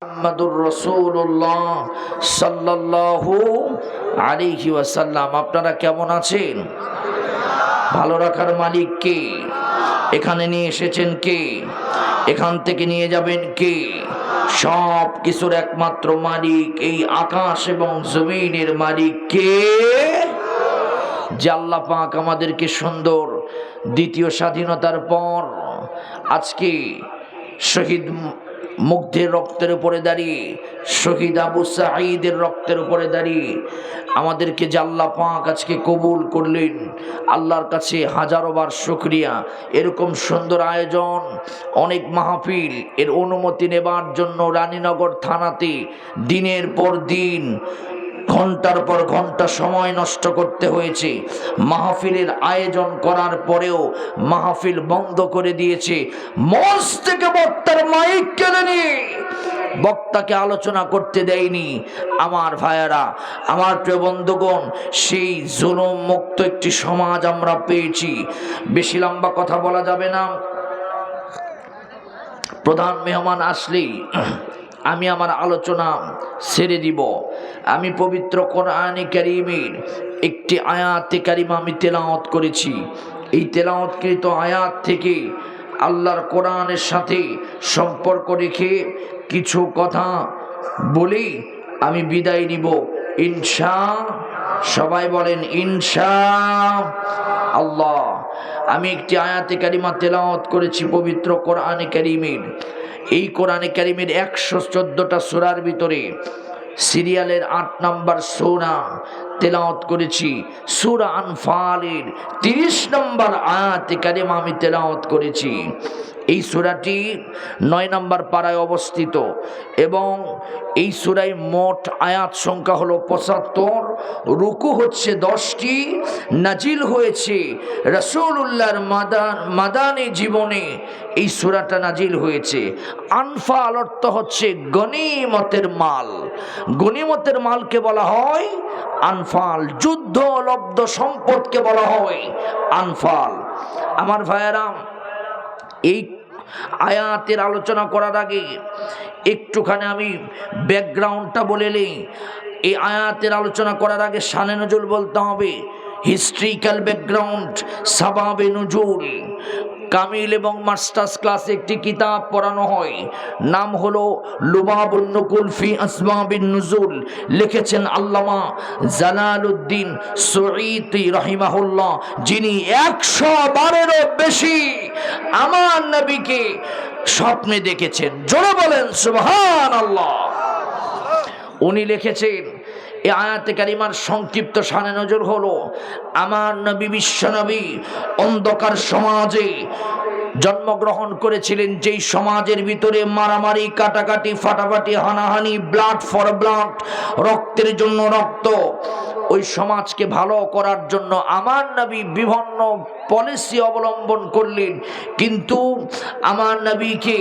মুহাম্মাদুর রাসূলুল্লাহ সাল্লাল্লাহু আলাইহি ওয়াসাল্লাম। আপনারা কেমন আছেন? ভালো রাখার মালিক কে? এখানে নিয়ে এসেছেন কে? এখান থেকে নিয়ে যাবেন কে? সব কিছুর একমাত্র মালিক এই আকাশ এবং জমিনের মালিক কে? যে আল্লাহ পাক আমাদেরকে সুন্দর দ্বিতীয় স্বাধীনতার পর আজকে শহীদ মুগ্ধের রক্তের উপরে দাঁড়িয়ে, শহীদ আবু সাঈদের রক্তের উপরে দাঁড়িয়ে আমাদেরকে যে আল্লাহ পাক আজকে কবুল করলেন, আল্লাহর কাছে হাজারো বার শুকরিয়া। এরকম সুন্দর আয়োজন, অনেক মাহফিল, এর অনুমতি নেবার জন্য রানীনগর থানাতে দিনের পর দিন ঘন্টার পর ঘন্টা সময় নষ্ট করতে হয়েছে। মাহফিলের আয়োজন করার পরেও মাহফিল বন্ধ করে দিয়েছে। মঞ্চ থেকে বক্তার মাইক কেড়ে নিয়ে বক্তাকে আলোচনা করতে দেয়নি। আমার ভাইয়েরা, আমার প্রিয় বন্ধুগণ, সেই জুলুম মুক্ত একটি সমাজ আমরা পেয়েছি। বেশি লম্বা কথা বলা যাবে না। প্রধান মেহমান আসলেই আমি আমার আলোচনা ছেড়ে দিব। আমি পবিত্র কোরআনে কারীমের একটি আয়াতে কারিমা আমি তেলাওয়াত করেছি। এই তেলাওয়াতকৃত আয়াত থেকে আল্লাহর কোরআনের সাথে সম্পর্ক রেখে কিছু কথা বলি আমি বিদায় নিব ইনশাআল্লাহ। সবাই বলেন ইনশাআল্লাহ। আমি একটি আয়াতে কারিমা তেলাওয়াত করেছি পবিত্র কোরআনে কারীমের। এই কোরআনে কারীমের 114টা সূরার ভিতরে সিরিয়ালের 8 নম্বর সূরা তেলাওয়াত করেছি। সূরা আনফালের 30 নম্বর আয়াতে কারিমা আমি তেলাওয়াত করেছি। এই সূরাটি 9 নম্বর পারায় অবস্থিত এবং এই সূরায় মোট আয়াত সংখ্যা হলো 75, রুকু হচ্ছে 10টি, নাজিল হয়েছে রাসূলুল্লাহর মাদানী জীবনে এই সূরাটা নাজিল হয়েছে। আনফাল অর্থ হচ্ছে গনিমতের মাল। গনিমতের মালকে বলা হয় আনফাল, যুদ্ধলব্ধ সম্পদকে বলা হয় আনফাল। আমার ভাইয়েরা, এই আয়াতের আলোচনা করার আগে একটুখানি আমি ব্যাকগ্রাউন্ডটা বলে নিই। এই আয়াতের আলোচনা করার আগে শানে নজুল বলতে হবে, হিস্ট্রিক্যাল ব্যাকগ্রাউন্ড, সাবাবে নজুল। কামিল এবং মাস্টার্স ক্লাসে একটি কিতাব পড়ানো হয়, নাম হলো লুবাবুন নুকুল ফি আসবাবিন নুজুল। লিখেছেন আল্লামা জালালউদ্দিন সুঈতি রাহিমাহুল্লাহ, যিনি 100 বারেরও বেশি আমার নবীকে স্বপ্নে দেখেছেন। জোরে বলেন সুবহানাল্লাহ। উনি লিখেছেন এই আয়াতে কারিমার সংক্ষিপ্ত শানে নজর হলো, আমার নবী বিশ্বনবী অন্ধকার সমাজে জন্মগ্রহণ করেছিলেন, যেই সমাজের ভিতরে মারামারি, কাটাকাটি, ফাটাফাটি, হানাহানি, ব্লাড ফর ব্লাড, রক্তের জন্য রক্ত। ওই সমাজকে ভালো করার জন্য আমার নবী বিভিন্ন পলিসি অবলম্বন করলেন, কিন্তু আমার নবীকে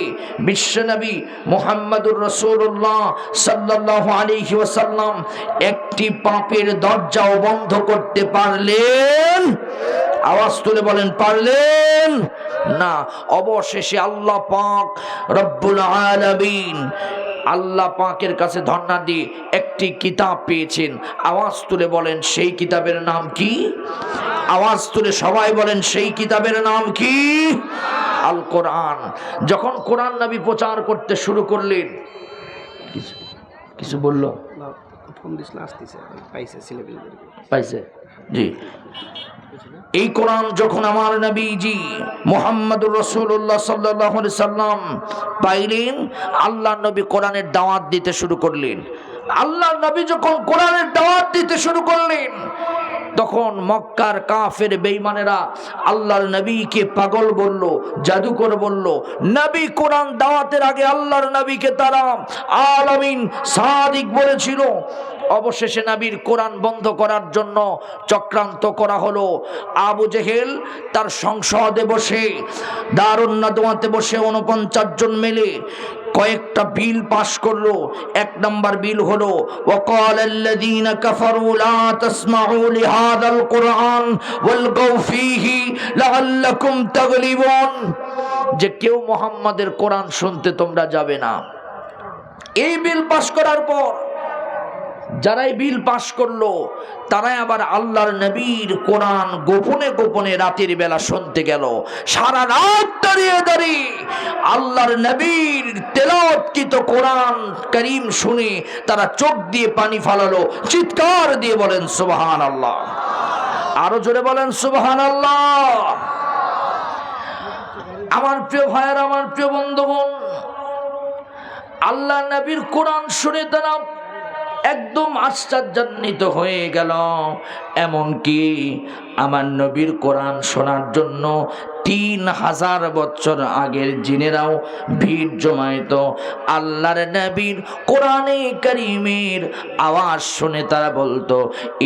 বিশ্বনবী মুহাম্মাদুর রাসূলুল্লাহ সাল্লাল্লাহু আলাইহি ওয়াসাল্লাম একটি পাপের দরজাও বন্ধ করতে পারলেন? আওয়াজ তুলে বলেন, পারলেন না। অবশেষে আল্লাহ পাক রব্বুল আলামিন, আল্লাহ পাকের কাছে ধর্ণা দিয়ে একটি কিতাব পেয়েছেন। আওয়াজ তুলে বলেন সেই কিতাবের নাম কি? আওয়াজ তুলে সবাই বলেন সেই কিতাবের নাম কি? আল কোরআন। যখন কোরআন নবী প্রচার করতে শুরু করলেন, কিছু বললো? পাইছে জি। এই কোরআন যখন আমার নবীজি মুহাম্মদুর রাসূলুল্লাহ সাল্লাল্লাহু আলাইহি সাল্লাম পাইলেন, আল্লাহর নবী কোরআনের দাওয়াত দিতে শুরু করলেন। আল্লাহর নবী যখন কোরআনের দাওয়াত দিতে শুরু করলেন, তখন মক্কার কাফের বেঈমানেরা আল্লাহর নবীকে পাগল বলল, জাদুকর বলল। নবী কোরআন দাওয়াতের আগে আল্লাহর নবীকে তারা আলামিন সাদিক বলেছিল। অবশেষে নবীর কোরআন বন্ধ করার জন্য চক্রান্ত করা হলো। আবু জেহেল তার সংসদে বসে, দারুন নাদওয়াতে বসে 49 জন মিলে কয়েকটা বিল পাশ করলো। 1 নম্বর বিল হলো, ওয়াকালাল্লাযীনা কাফারু লা তাসমাউ লিহাযাল কুরআন ওয়ালগাউ ফীহি লাআল্লাকুম তাগলিবুন, যে কেউ মুহাম্মাদের কোরআন শুনতে তোমরা যাবে না। এই বিল পাশ করার পর যারাই বিল পাশ করলো তারাই আবার আল্লাহর নবীর কোরআন গোপনে গোপনে রাতের বেলা শুনতে গেল। সারা রাত দাঁড়িয়ে দাঁড়িয়ে আল্লাহর নবীর তেলাওয়াতকৃত কোরআন কারীম শুনে তারা চোখ দিয়ে পানি ফালালো। চিৎকার দিয়ে বলেন সুবহানাল্লাহ। আরো জোরে বলেন সুবহানাল্লাহ। আমার প্রিয় ভাইয়েরা, আমার প্রিয় বন্ধুগণ, আল্লাহর নবীর কোরআন শুনে তারা একদম আশ্চর্যান্বিত হয়ে গেল। এমনকি আমার নবীর কোরআন শোনার জন্য 3000 বছর আগের জিনেরাও ভিড় জমাইত। আল্লাহর নবীর কোরআনে কারীমের আওয়াজ শুনে তারা বলতো,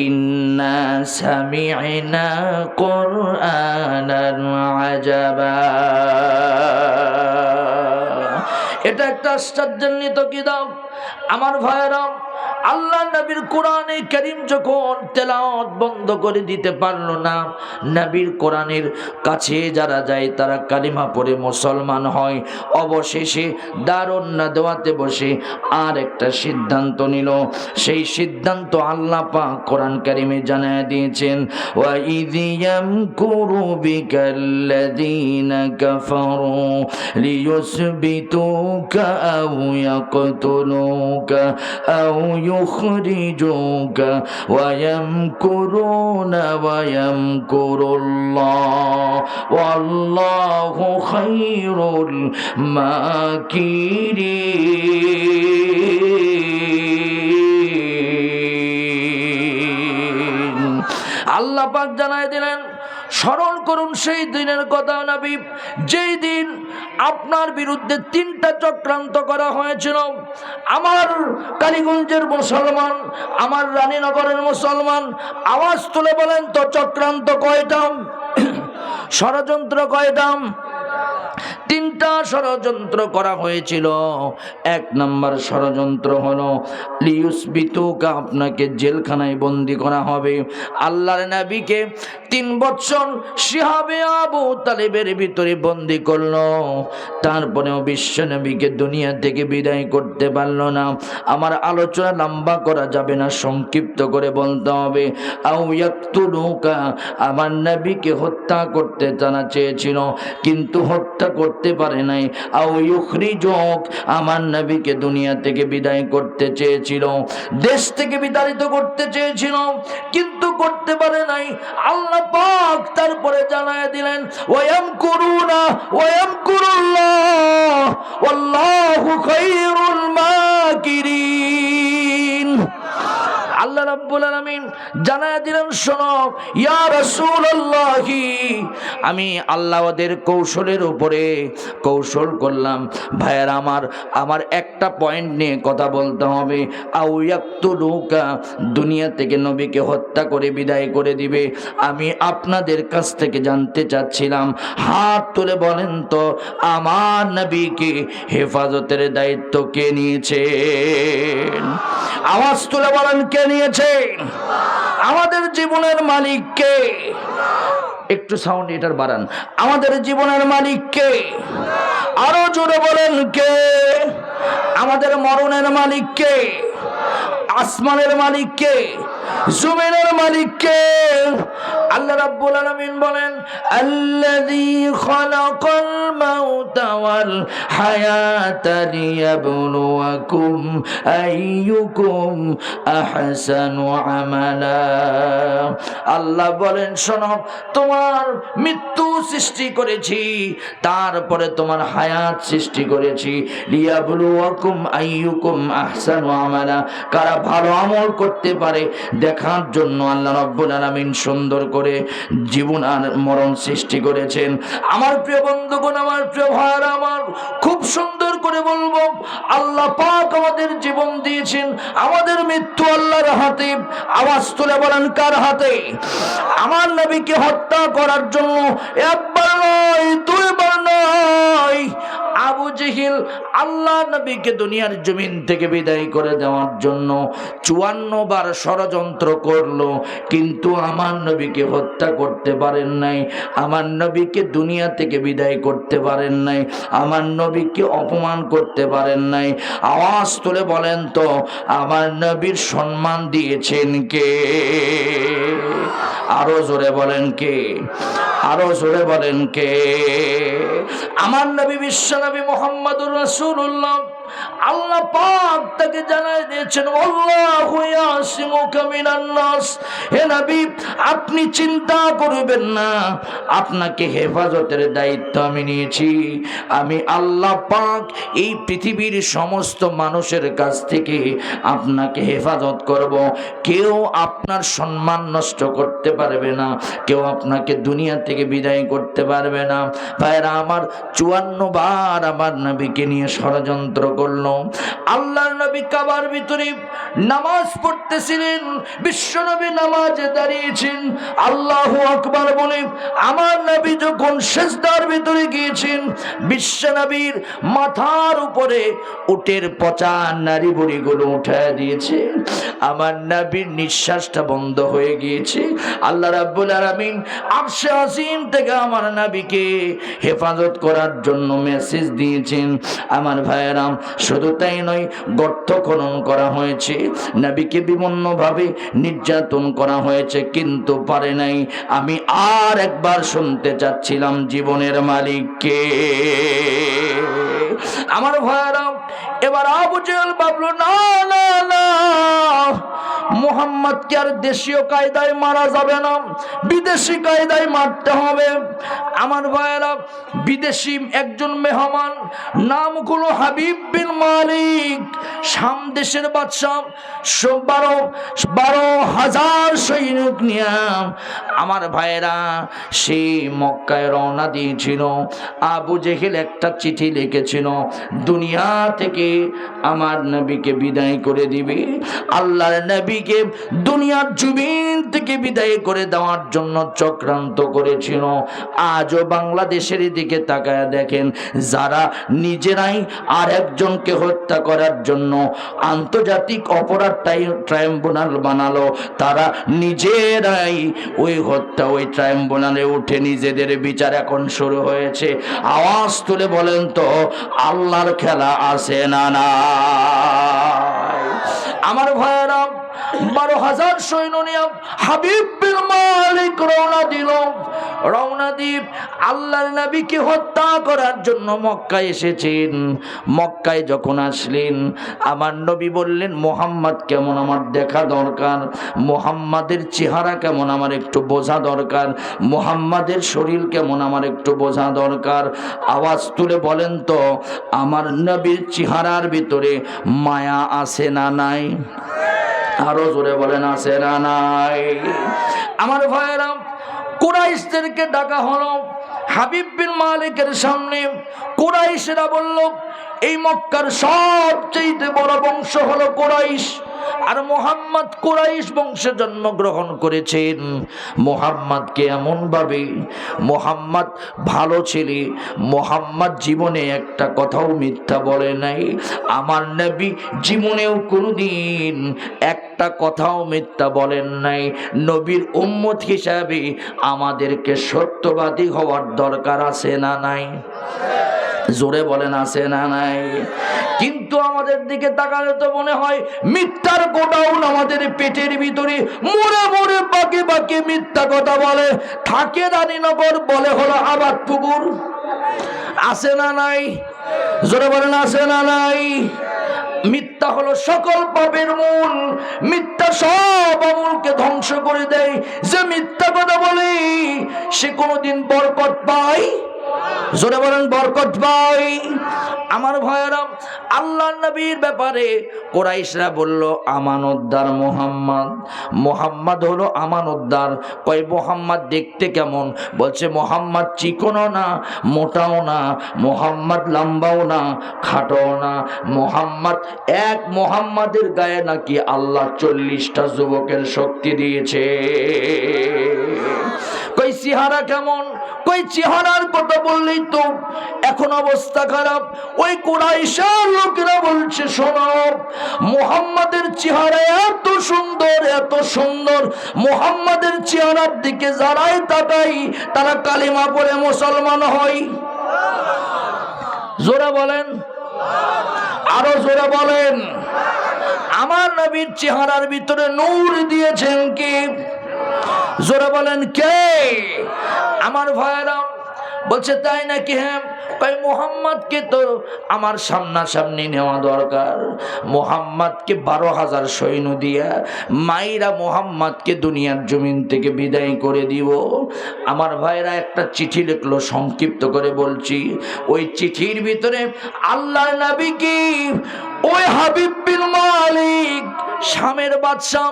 ইন্না সামি'না কুরআনান আজাবা। এটা একটা আশ্চর্যান্বিত কিতাব। আমার ভাইয়েরা, আল্লাহ নবীর কোরআনে কারীম যখন তেলাওয়াত বন্ধ করে দিতে পারলো না, নবীর কোরআনের কাছে যারা যায় তারা কালিমা পড়ে মুসলমান হয়। অবশেষে দারুন নাদওয়াতে বসে আর একটা সিদ্ধান্ত নিল। সেই সিদ্ধান্ত আল্লাহ পাক কোরআন কারীমে জানায় দিয়েছেন, ওয়া ইয ইয়ামকুরু বিকাল্লাযীনা কাফারু লিয়ুসবিতুকা আও ইয়াকতুলুকা আও يخرجوك ويمكرون ويمكر الله والله خير الماكرين। আল্লাহ পাক জানায় দিলেন, স্মরণ করুন সেই দিনের কথা নবী, যেই দিন আপনার বিরুদ্ধে 3টা চক্রান্ত করা হয়েছিল। আমার কালীগঞ্জের মুসলমান, আমার রানীনগরের মুসলমান, আওয়াজ তুলে বলেন তো চক্রান্ত কয়টা, ষড়যন্ত্র কয়টা? 3টা ষড়যন্ত্র করা হয়েছিল। 1 নম্বর ষড়যন্ত্র হলো লিয়ুসবিতুকা, আপনাকে জেলখানায় বন্দী করা হবে। আল্লাহর নবীকে 3 বছর শিহাবে আবু তালেবের ভিতরে বন্দী করলো, তারপরেও বিশ্ব নবীকে দুনিয়া থেকে বিদায় করতে পারলো না। আমার আলোচনা লম্বা করা যাবে না, সংক্ষিপ্ত করে বলতে হবে। আও ইয়াকতুলুকা, আমার নবীকে হত্যা করতে তারা চেয়েছিল কিন্তু হত্যা করতে পারে নাই। আও ইউখরিজুক, আমার নবীকে দুনিয়া থেকে বিদায় করতে চেয়েছিল, দেশ থেকে বিতাড়িত করতে চেয়েছিল কিন্তু করতে পারে নাই। আল্লাহ পাক তারপরে জানায় দিলেন, ওয়ায়ামকুরুনা ওয়ায়ামকুরুল্লাহ ওয়াল্লাহু খায়রুল মাকিরিন। আল্লাহ রাব্বুল আলামিন জানায় দিলেন, শোনো ইয়া রাসূলুল্লাহ, আমি আল্লাহ ওদের কৌশলের উপরে কৌশল করলাম। ভাইয়ের আমার একটা পয়েন্ট নিয়ে কথা বলতে হবে। আও ইয়াকতুলুকা, দুনিয়া থেকে নবীকে হত্যা করে বিদায় করে দিবে। আমি আপনাদের কাছ থেকে জানতে চাচ্ছিলাম, হাত তুলে বলেন তো আমার নবীকে হেফাজতের দায়িত্ব কে নিয়েছেন? আওয়াজ তুলে বলেন কে নিয়েছেন? আমাদের জীবনের মালিক কে? একটু সাউন্ড এটার বাড়ান। আমাদের জীবনের মালিক কে? আরো জোরে বলেন কে? আমাদের মরণের মালিক কে? আসমানের মালিক কে? জমিনের মালিক কে? আল্লাহ রাব্বুল আলামিন বলেন, আল্লাযী খালাকাল মাউতা ওয়াল হায়াতা লিয়াবলুয়াকুম আইয়ুকুম আহসানু আমালা। আল্লাহ বলেন, শোনো, তোমার মৃত্যু সৃষ্টি করেছি, তারপরে তোমার হায়াত সৃষ্টি করেছি, লিয়াবলুয়াকুম আইয়ুকুম আহসানু আমালা, কারা ভালো আমল করতে পারে দেখার জন্য আল্লাহ রাব্বুল আলামিন সুন্দর করে জীবন আর মরণ সৃষ্টি করেছেন। আমার প্রিয় বন্ধুগণ, আমার প্রিয় ভাইরা, আমার খুব সুন্দর করে বলবো, আল্লাহ পাক আমাদের জীবন দিয়েছেন, আমাদের মৃত্যু আল্লাহর হাতে। আওয়াজ তুলে বলেন কার হাতে? আমার নবীকে হত্যা করার জন্য 1বার নয় 2বার নয়, আবু জেহেল আল্লাহ নবীকে দুনিয়ার জমিন থেকে বিদায় করে দেওয়ার জন্য 54 বার ষড়যন্ত্র করলো, কিন্তু আমার নবীকে হত্যা করতে পারেন নাই, আমার নবীকে দুনিয়া থেকে বিদায় করতে পারেন নাই, আমার নবীকে অপমান করতে পারেন নাই। আওয়াজ তুলে বলেন তো, আমার নবীর সম্মান দিয়েছেন কে? আরো জোরে বলেন কে? আরো জোরে বলেন কে? আমার নবী বিশ্ব নবী মুহাম্মদুর রাসূলুল্লাহ, আল্লাহ পাক তাকে জানাই দিয়েছেন, আল্লাহু ইয়াসিমুকা মিনান নাস। হে নবী, আপনি চিন্তা করবেন না, আপনাকে হেফাজতের দায়িত্ব আমি নিয়েছি। আমি আল্লাহ পাক এই পৃথিবীর সমস্ত মানুষের কাছ থেকে আপনাকে হেফাজত করব। কেউ আপনার সম্মান নষ্ট করতে পারবে না, কেউ আপনাকে দুনিয়া থেকে বিদায় করতে পারবে না। ভাইরা আমার, 54 বার আমার নবীকে নিয়ে ষড়যন্ত্র করলো। আল্লাহর নবী কাবার ভিতরে নামাজ পড়তেছিলেন, বিশ্ব নবী নামাজে দাঁড়িয়েছেন, আল্লাহু আকবার বলে আমার নবী যখন সিজদার ভিতরে গিয়েছেন, বিশ্ব নবীর মাথার উপরে উটের পচা নারী বুড়িগুলো উঠায় দিয়েছে, আমার নবীর নিঃশ্বাসটা বন্ধ হয়ে গিয়েছে। আল্লাহ রাব্বুল আলামিন আরশে আজিম থেকে আমার নবীকে হেফাজত করার জন্য মেসেজ দিয়েছেন। আমার ভাইয়েরা, শুধু তাই নয়, গর্ত খনন করা হয়েছে, নবীকে বিভিন্নভাবে নির্যাতন করা হয়েছে, কিন্তু পারে নাই। আমি আর একবার শুনতে চাচ্ছিলাম, জীবনের মালিক কে? আমার ভাইয়েরা, এবার আবু জেহেল ভাবলো, না না না, মুহাম্মদকে আর দেশীয় কায়দায় মারা যাবে না, বিদেশি কায়দায় মারতে হবে। আমার ভাইয়েরা, বিদেশি একজন মেহমান, নাম হলো হাবিব বিন মালিক, শাম দেশের বাদশাহ, 12,000 সৈনিক নিয়ে আমার ভাইয়েরা সেই মক্কায় রওনা দিয়েছিল। আবু জেহেল একটা চিঠি লিখেছিল, দুনিয়া থেকে আমার নবীকে বিদায় করে দিবে। আল্লাহর নবীকে দুনিয়ার জমিন থেকে বিদায় করে দেওয়ার জন্য চক্রান্ত করেছিল। আজও বাংলাদেশের দিকে তাকায় দেখেন, যারা নিজেরাই আর একজনকে হত্যা করার জন্য আন্তর্জাতিক অপরাধ ট্রাইব্যুনাল বানালো, তারা নিজেরাই ওই হত্যা ওই ট্রাইব্যুনালে উঠে নিজেদের বিচার এখন শুরু হয়েছে। আওয়াজ তুলে বলেন তো, আল্লাহর খেলা আছে না না? আমার ভাইয়েরা, 12,000 সৈন্য নিয়ে হাবিব বিন মালিক রওনা দিল। রওনা দিয়ে আল্লাহর নবীকে হত্যা করার জন্য মক্কায় এসেছেন। মক্কায় যখন আসলেন, আমার নবী বললেন, মুহাম্মদ কেমন আমার দেখা দরকার, মুহাম্মাদের চেহারা কেমন আমার একটু বোঝা দরকার, মুহাম্মাদের শরীর কেমন আমার একটু বোঝা দরকার। আওয়াজ তুলে বলেন তো, আমার নবীর চেহারার ভিতরে মায়া আছে না নাই? আরো জোরে বলেন, আছে না নাই? আমার ভাইয়েরা, কুরাইশদেরকে ডাকা হলো হাবিব বিন মালিকের সামনে। কুরাইশরা বলল, এই মক্কার সবচেয়ে বড় বংশ হলো কুরাইশ, আর মুহাম্মদ কুরাইশ বংশে জন্মগ্রহণ করেছেন। মুহাম্মদকে এমন ভাবে, মুহাম্মদ ভালো ছেলে, মুহাম্মদ জীবনে একটা কথাও মিথ্যা বলে নাই। আমার নবী জীবনেও কোনোদিন একটা কথাও মিথ্যা বলেন নাই। নবীর উম্মত হিসাবে আমাদেরকে সত্যবাদী হওয়ার দরকার আছে না নাই? জোরে বলেন, আছে না নাই? কিন্তু আমাদের দিকে তাকালে তো মনে হয় মিথ্যার গোডাউন আমাদের পেটের ভিতরে মরে মরে বাকি বাকি মিথ্যা কথা বলে থাকে। রানীনগর বলে হলো আবাদ পুকুর, আছে না নাই? জোরে বলেন, আছে না নাই? মিথ্যা হলো সকল পাপের মূল, মিথ্যা সব আমলকে ধ্বংস করে দেয়। যে মিথ্যা কথা বলে সে কোনোদিন বরকত পায়? জোরে বলেন, বরকত পাই? আমার ভাইয়েরা, আল্লাহর নবীর ব্যাপারে কুরাইশরা বলল, আমানতদার মুহাম্মদ, মুহাম্মদ হলো আমানতদার। কয় মুহাম্মদ দেখতে কেমন? বলছে মুহাম্মদ চিকনও না, মোটাও না, মুহাম্মদ লম্বাও না, খাটোও না। মুহাম্মদ এক মুহাম্মাদের গায়ে নাকি আল্লাহ 40টা যুবকের শক্তি দিয়েছে। কই চেহারা কেমন? কই চেহারার কথা বললেই তো এখন অবস্থা খারাপ। ওই কুরাইশের লোকেরা বলছে, শোনো, মুহাম্মাদের চেহারা এত সুন্দর, এত সুন্দর, মুহাম্মাদের চেহারার দিকে যারাই তাকাই তারা কালিমা পড়ে মুসলমান হয়। জোরে বলেন, আরো জোরে বলেন। আমার নবীর চেহারার ভিতরে নূর দিয়েছেন কে? জোরে বলেন কে? আমার ভাইরা বলছে তাই নাকি? হ্যাঁ। তাই মুহাম্মদকে তো আমার সামনাসামনি নেওয়া দরকার। মুহাম্মদকে 12,000 সৈন্য দিয়া মাইরা মুহাম্মদকে দুনিয়ার জমিন থেকে বিদায় করে দিব। আমার ভাইরা একটা চিঠি লিখলো, সংক্ষিপ্ত করে বলছি। ওই চিঠির ভিতরে আল্লাহর নবী কি ওই হাবিব বিন মালিক, শামের বাদশা,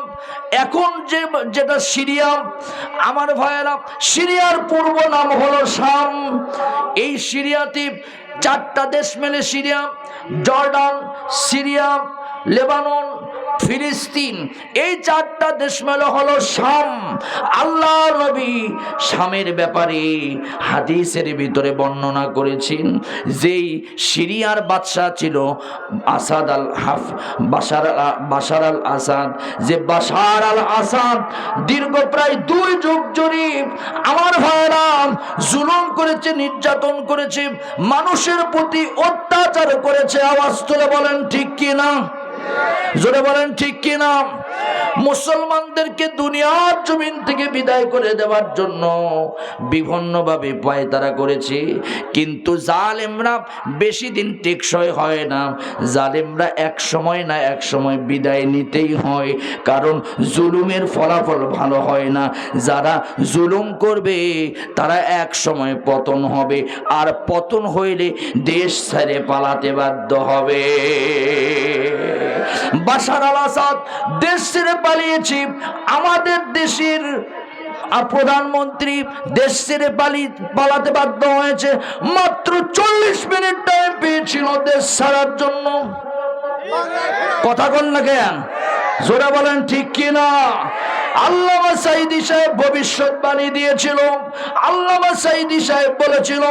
এখন যেটা সিরিয়া, আমার ভাইয়েরা সিরিয়ার পূর্ব নাম হলো শাম। এই সিরিয়াতে 4টা দেশ মেলে সিরিয়া, জর্ডান, সিরিয়া, লেবানন, ফিলিস্তিন, এই 4টা দেশ মেলে হলো শাম। আল্লাহ নবী শামের ব্যাপারে হাদিসের ভিতরে বর্ণনা করেছেন, যেই সিরিয়ার বাদশা ছিল আসাদ আল হাফ, বাশার আল আসাদ, যে বাশার আল আসাদ দীর্ঘ প্রায় 2 যুগ জরিপ আমার ভাইরা জুলুম করেছে, নির্যাতন করেছে, মানুষের প্রতি অত্যাচার করেছে। আওয়াজ তুলে বলেন ঠিক কি না? জোরে বলেন ঠিক কি না? মুসলমানদেরকে দুনিয়ার জমিন থেকে বিদায় করে দেওয়ার জন্য বিভিন্নভাবে পায়তারা করেছে, কিন্তু জালেমরা বেশি দিন টেকসই হয় না। জালেমরা এক সময় না এক সময় বিদায় নিতেই হয়, কারণ জুলুমের ফলাফল ভালো হয় না। যারা জুলুম করবে তারা এক সময় পতন হবে, আর পতন হইলে দেশ ছেড়ে পালাতে বাধ্য হবে। বাশার আল আসাদ দেশ ছেড়ে পালিয়েছে। আমাদের দেশের প্রধানমন্ত্রী দেশ ছেড়ে পালাতে বাধ্য হয়েছে, মাত্র 40 মিনিট টাইম পেয়েছিল দেশ ছাড়ার জন্য। কথা বল না কেন? জোরে বলেন ঠিক কিনা? আল্লামা সাঈদী সাহেব ভবিষ্যৎবাণী দিয়েছিল। আল্লামা সাঈদী সাহেব বলেছিল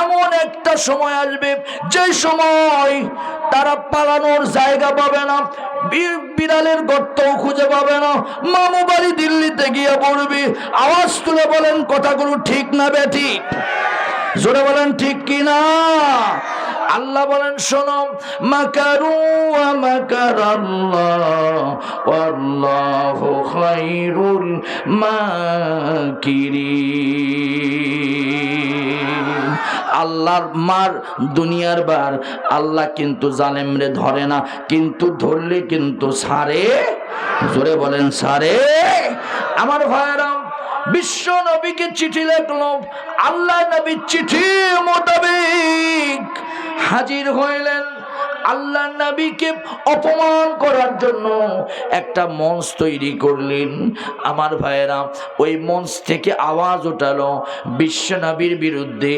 এমন একটা সময় আসবে যে সময় তারা পালানোর জায়গা পাবে না, বিড়ালের গর্তও খুঁজে পাবে না, মামু বাড়ি দিল্লিতে গিয়ে পড়বে। আওয়াজ তুলে বলেন কথাগুলো ঠিক না বেঠিক? জোরে বলেন ঠিক কিনা? আল্লাহ বলেন শোনো, মাকারু ওয়া মাকারাল্লাহ ওয়াল্লাহু খায়রুল মাকিরিন। আল্লাহর মার দুনিয়ার বার, আল্লাহ কিন্তু জালেমরে ধরে না, কিন্তু ধরলে কিন্তু ছাড়ে। জোরে বলেন ছাড়ে। আমার ভাইরা বিশ্ব নবীকে চিঠি লিখলো, আল্লাহ নবী চিঠি মোতাবেক হাজির হইলেন। আল্লাহ নবীকে অপমান করার জন্য একটা মঞ্চ তৈরি করলেন। আমার ভাইয়েরা ওই মঞ্চ থেকে আওয়াজ উঠালো বিশ্ব নবীর বিরুদ্ধে,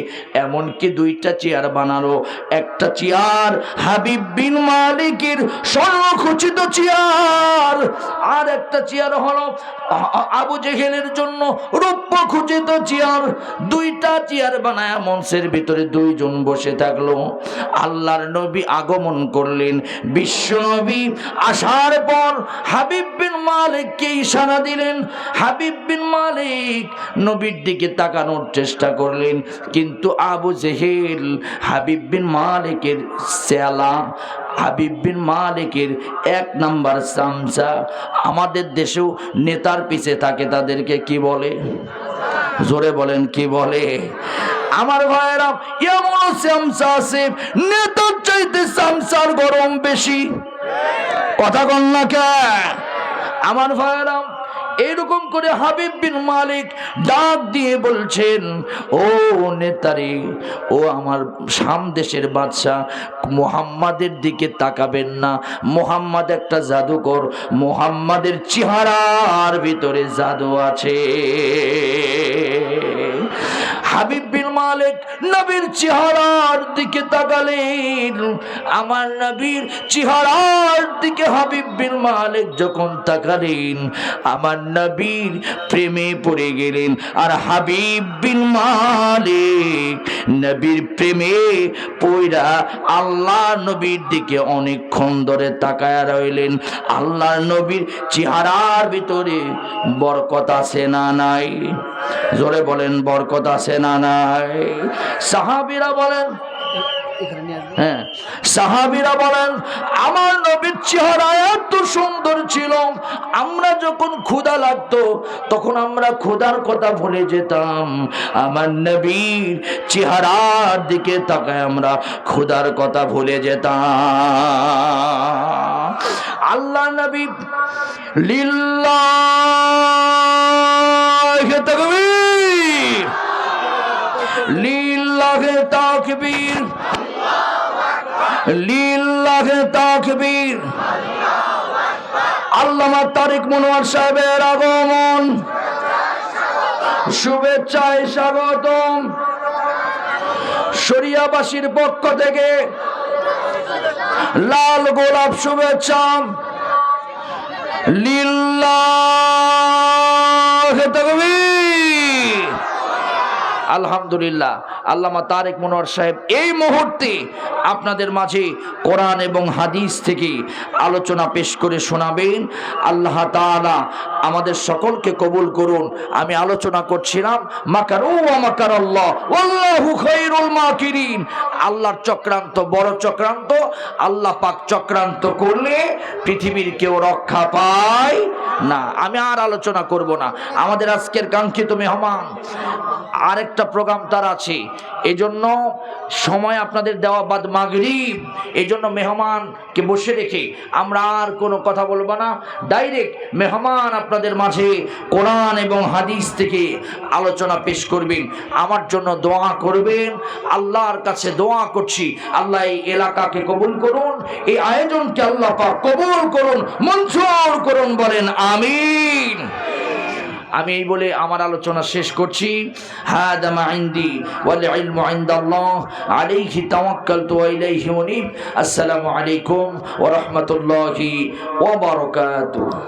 এমনকি 2টা চেয়ার বানালো। একটা চেয়ার হাবিব বিন মালিকের স্বর্ণখচিত চেয়ার, আর একটা চেয়ার হলো আবু জেহেলের জন্য রৌপ্য খচিত চেয়ার। 2টা চেয়ার বানায় মঞ্চের ভিতরে 2 জন বসে থাকলো। আল্লাহর নবী আগমন করলেন। বিশ্ব নবী আসার পর হাবিব বিন মালিককে ইশারা দিলেন। হাবিব বিন মালিক নবীর দিকে তাকানোর চেষ্টা করলেন, কিন্তু আবু জেহেল হাবিব বিন মালিকের চেলা, হাবিব বিন মালিকের 1 নাম্বার চামচা। আমাদের দেশেও নেতার পিছে থাকে, তাদেরকে কি বলে? জোরে বলেন কি বলে? আমার ভাইয়েরা এমন চামচা আছে নেতার চাইতে চামচার গরম বেশি। কথা কন না কে? আমার ভাইয়েরা এইরকম করে হাবিব বিন মালিক ডাক দিয়ে বলছেন, ও নেতারে, ও আমার শাম দেশের বাদশা, মুহাম্মাদের দিকে তাকাবেন না। মুহাম্মদ একটা জাদুকর, মুহাম্মাদের চেহারার ভিতরে জাদু আছে। হাবিব বিন মালিক নবীর চেহারার দিকে তাকালেন। আমার নবীর চেহারার দিকে হাবিব বিন মালিক যখন তাকালেন, আমার নবীর প্রেমে পড়ে গেলেন। আর হাবিব বিন মালিক নবীর প্রেমে পয়রা আল্লাহ নবীর দিকে অনেকক্ষণ ধরে তাকায়া রইলেন। আল্লাহ নবীর চেহারার ভিতরে বরকত আছে না নাই? জোরে বলেন, বরকত আছে না নাই? সাহাবীরা বলেন, হ্যাঁ, সাহাবীরা বলেন আমার নবীর চেহারা এত সুন্দর ছিল, আমরা যখন ক্ষুধা লাগতো তখন আমরা ক্ষুধার কথা ভুলে যেতাম, আমার নবীর চেহারার দিকে তাকায় আমরা ক্ষুধার কথা ভুলে যেতাম। আল্লাহ নবী লিল্লাহি তাকবীর, লিল্লাহি তাকবীর, লিল্লাহি তাকবীর। আল্লামা তারিক মনোয়ার সাহেবের আগমন, শুভেচ্ছায় স্বাগতম। শরিয়াবাসীর পক্ষ থেকে লাল গোলাপ শুভেচ্ছা। লিল্লাহি তাকবীর। আলহামদুলিল্লাহ, আল্লামা তারেক মনোয়ার সাহেব এই মুহূর্তে আপনাদের মাঝে কোরআন এবং হাদিস থেকে আলোচনা পেশ করে শোনাবেন। আল্লাহ তাআলা আমাদের সকলকে কবুল করুন। আমি আলোচনা করছিলাম মাকারু ওয়া মাকারাল্লাহ ওয়াল্লাহু খায়রুল মাকিরিন। আল্লাহর চক্রান্ত বড় চক্রান্ত। আল্লাহ পাক চক্রান্ত করলে পৃথিবীর কেউ রক্ষা পায় না। আমি আর আলোচনা করব না। আমাদের আজকের কাঙ্ক্ষিত মেহমান আরেকটা প্রোগ্রাম তার আছে, এজন্য সময় আপনাদের দেওয়া বাদ মাগরিব, এজন্য মেহমানকে বসে রেখে আমরা আর কোনো কথা বলবো না। ডাইরেক্ট মেহমান আপনাদের মাঝে কোরআন এবং হাদিস থেকে আলোচনা পেশ করবেন। আমার জন্য দোয়া করবেন। আল্লাহর কাছে দোয়া করছি, আল্লাহ এই এলাকাকে কবুল করুন, এই আয়োজনকে আল্লাহ পাক কবুল করুন, মঞ্জুর করুন, বলেন আমিন। আমি এই বলে আমার আলোচনা শেষ করছি। হাদা মা ইনদি ওয়াল ইলমু ইনদাল্লাহ আলাইহি তাওয়াক্কালতু ওয়া ইলাইহি মুনীব। আসসালামু আলাইকুম ওয়া রাহমাতুল্লাহি ওয়া বারাকাতুহু।